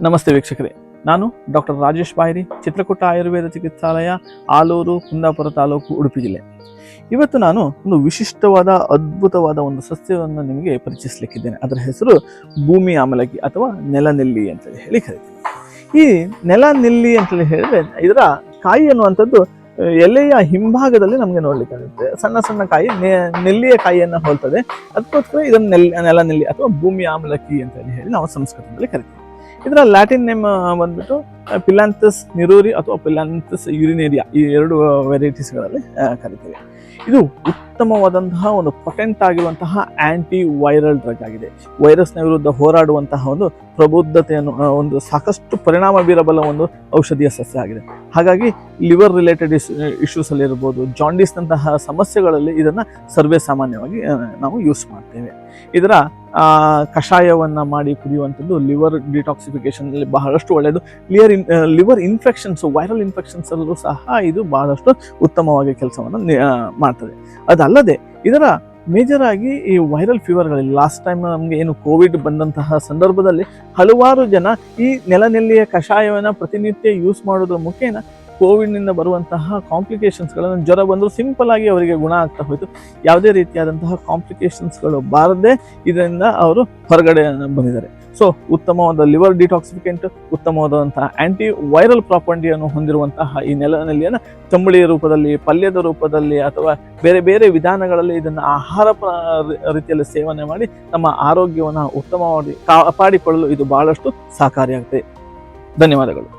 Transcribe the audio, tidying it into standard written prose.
ನಮಸ್ತೆ ವೀಕ್ಷಕರೇ, ನಾನು ಡಾಕ್ಟರ್ ರಾಜೇಶ್ ಬಾಯ್ರಿ, ಚಿತ್ರಕೂಟ ಆಯುರ್ವೇದ ಚಿಕಿತ್ಸಾಲಯ, ಆಲೂರು, ಕುಂದಾಪುರ ತಾಲೂಕು, ಉಡುಪಿ ಜಿಲ್ಲೆ. ಇವತ್ತು ನಾನು ಒಂದು ವಿಶಿಷ್ಟವಾದ ಅದ್ಭುತವಾದ ಒಂದು ಸಸ್ಯವನ್ನು ನಿಮಗೆ ಪರಿಚಯಿಸಲಿಕ್ಕಿದ್ದೇನೆ. ಅದರ ಹೆಸರು ಭೂಮಿ ಆಮಲಗಿ ಅಥವಾ ನೆಲನೆಲ್ಲಿ ಅಂತ ಹೇಳಿ ಕರಿತೀವಿ. ಈ ನೆಲನೆಲ್ಲಿ ಅಂತೇಳಿ ಹೇಳಿದ್ರೆ ಇದರ ಕಾಯಿ ಅನ್ನುವಂಥದ್ದು ಎಲೆಯ ಹಿಂಭಾಗದಲ್ಲಿ ನಮಗೆ ನೋಡ್ಲಿಕ್ಕಾಗುತ್ತೆ. ಸಣ್ಣ ಸಣ್ಣ ಕಾಯಿ ನೆಲ್ಲಿಯ ಕಾಯಿಯನ್ನು ಹೋಲ್ತದೆ. ಅದಕ್ಕೋಸ್ಕರ ಇದನ್ನು ನೆಲನೆಲ್ಲಿ ಅಥವಾ ಭೂಮಿ ಆಮಲಕಿ ಅಂತ ಹೇಳಿ ನಾವು ಸಂಸ್ಕೃತದಲ್ಲಿ ಕರಿತೀವಿ. ಇದರ ಲ್ಯಾಟಿನ್ ನೇಮ್ ಬಂದ್ಬಿಟ್ಟು ಪಿಲಾಂಥಸ್ ನಿರೂರಿ ಅಥವಾ ಪಿಲಾಂಥಸ್ ಯುರಿನೇರಿಯಾ, ಈ ಎರಡು ವೆರೈಟೀಸ್ಗಳಲ್ಲಿ ಕರಿತೀವಿ. ಇದು ಉತ್ತಮವಾದಂತಹ ಒಂದು ಪೊಟೆಂಟ್ ಆಗಿರುವಂತಹ ಆಂಟಿ ವೈರಲ್ ಡ್ರಗ್ ಆಗಿದೆ. ವೈರಸ್ನ ವಿರುದ್ಧ ಹೋರಾಡುವಂತಹ ಒಂದು ಪ್ರಬುದ್ಧತೆಯನ್ನು ಒಂದು ಸಾಕಷ್ಟು ಪರಿಣಾಮ ಬೀರಬಲ್ಲ ಒಂದು ಔಷಧೀಯ ಸಸ್ಯ ಆಗಿದೆ. ಹಾಗಾಗಿ ಲಿವರ್ ರಿಲೇಟೆಡ್ ಇಶ್ಯೂಸ್ ಅಲ್ಲಿ ಇರ್ಬೋದು, ಜಾಂಡೀಸ್ನಂತಹ ಸಮಸ್ಯೆಗಳಲ್ಲಿ ಇದನ್ನು ಸರ್ವೇ ಸಾಮಾನ್ಯವಾಗಿ ನಾವು ಯೂಸ್ ಮಾಡ್ತೇವೆ. ಇದರ ಕಷಾಯವನ್ನು ಮಾಡಿ ಕುಡಿಯುವಂಥದ್ದು ಲಿವರ್ ಡಿಟಾಕ್ಸಿಫಿಕೇಶನ್ ಅಲ್ಲಿ ಬಹಳಷ್ಟು ಒಳ್ಳೆಯದು. ಲಿವರ್ ಇನ್ಫೆಕ್ಷನ್ಸ್, ವೈರಲ್ ಇನ್ಫೆಕ್ಷನ್ಸ್ ಅಲ್ಲೂ ಸಹ ಇದು ಬಹಳಷ್ಟು ಉತ್ತಮವಾಗಿ ಕೆಲಸವನ್ನು ಮಾಡ್ತದೆ. ಅದಲ್ಲದೆ ಇದರ ಮೇಜರ್ ಆಗಿ ಈ ವೈರಲ್ ಫೀವರ್ಗಳಲ್ಲಿ ಲಾಸ್ಟ್ ಟೈಮ್ ನಮಗೆ ಏನು ಕೋವಿಡ್ ಬಂದಂತಹ ಸಂದರ್ಭದಲ್ಲಿ ಹಲವಾರು ಜನ ಈ ನೆಲನೆಲ್ಲಿಯ ಕಷಾಯವನ್ನು ಪ್ರತಿನಿತ್ಯ ಯೂಸ್ ಮಾಡೋದ್ರ ಮುಖೇನ ಕೋವಿಡ್ನಿಂದ ಬರುವಂತಹ ಕಾಂಪ್ಲಿಕೇಶನ್ಸ್ಗಳನ್ನು, ಜ್ವರ ಬಂದರೂ ಸಿಂಪಲ್ ಆಗಿ ಅವರಿಗೆ ಗುಣ ಆಗ್ತಾ ಹೋಯಿತು. ಯಾವುದೇ ರೀತಿಯಾದಂತಹ ಕಾಂಪ್ಲಿಕೇಶನ್ಸ್ಗಳು ಬಾರದೆ ಇದರಿಂದ ಅವರು ಹೊರಗಡೆ ಬಂದಿದ್ದಾರೆ. ಸೊ ಉತ್ತಮವಾದ ಲಿವರ್ ಡಿಟಾಕ್ಸಿಫಿಕೆಂಟ್, ಉತ್ತಮವಾದಂತಹ ಆಂಟಿ ವೈರಲ್ ಪ್ರಾಪರ್ಟಿಯನ್ನು ಹೊಂದಿರುವಂತಹ ಈ ನೆಲನೆಲ್ಲಿಯನ್ನು ತಂಬುಳಿಯ ರೂಪದಲ್ಲಿ, ಪಲ್ಯದ ರೂಪದಲ್ಲಿ ಅಥವಾ ಬೇರೆ ಬೇರೆ ವಿಧಾನಗಳಲ್ಲಿ ಇದನ್ನು ಆಹಾರ ರೀತಿಯಲ್ಲಿ ಸೇವನೆ ಮಾಡಿ ನಮ್ಮ ಆರೋಗ್ಯವನ್ನು ಉತ್ತಮವಾಗಿ ಕಾಪಾಡಿಕೊಳ್ಳಲು ಇದು ಬಹಳಷ್ಟು ಸಹಕಾರಿಯಾಗುತ್ತೆ. ಧನ್ಯವಾದಗಳು.